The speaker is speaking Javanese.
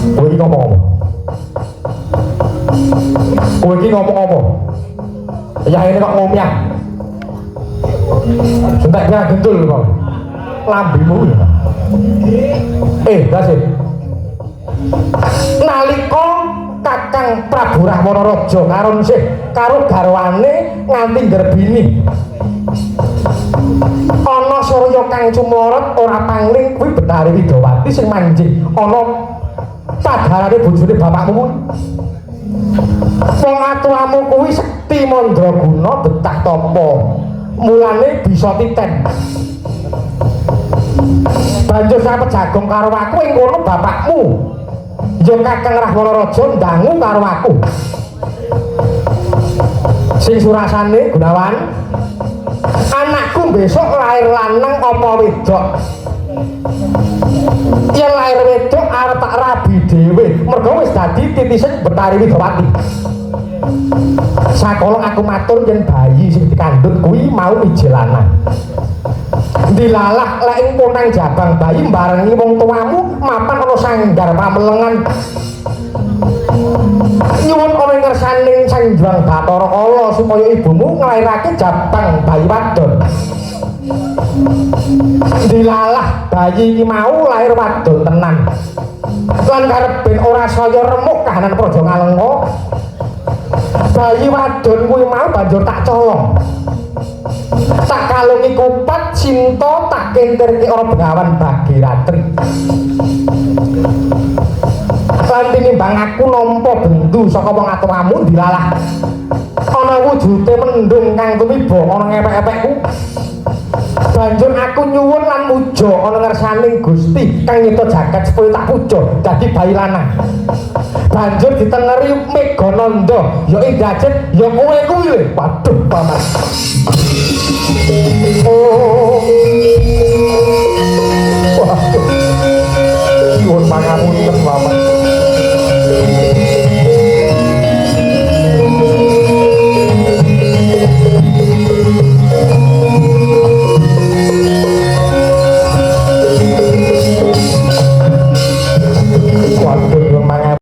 Kowe iki ngomong apa? Kowe iki ngomong apa? Ya ini kok ngomyah. Entek ya gendul kok. Lambimu ya. Dasih. Nalika Kakang Prabu Rahwana Raja karo sih karo garwane nganti ngrebini. Ana Surya kang cumorot ora pangling kuwi Betari Widawati sing manjing ana pagarane bojone bapakmu kuwi. Wong atuamu kuwi sekti mandraguna betah tapa. Mulane bisa titen. Banjur sampe jagong karo aku ing kono bapakmu. Ya Kakang Rahwana Raja ndangu karo aku. Sing surasane Gunawan, anakku besok lahir lanang apa wedok? Yen lahir wedok arep tak rabi dhewe, mergo wis dadi titising Betari Widawati. Sakala aku matur yen bayi sing dikandhut kuwi mau iji lanang. Dilalah lek ing ponang jabang bayi mbarengi wong tuamu mapan ana sanggar pamelengan. Nyuwun ana ngersaning Sanjang Bathara Kala supaya ibumu nglairake jabang bayi wadon. Dilalah bayi iki mau lair wadon tenan. Lan karep ben ora saya remuk kahanan Praja Ngalengka. Bayi wadon kuwi mau banjur tak colong. Tak kalungi kupat cinta tak kentirke ora Bengawan Bagiratri. Lan tinimbang aku nampa bendu saka wong atuwamu dilalah. Ana wujude mendung kang tumiba ana ngepek-epekku. Banjur aku nyuwun lan muja ana ngersaning Gusti kang nyipta jagat supaya tak puja dadi bayi lanang. Banjur ditengeri Megananda ya Indrajit ya kowe kuwi lho. Waduh paman. Oh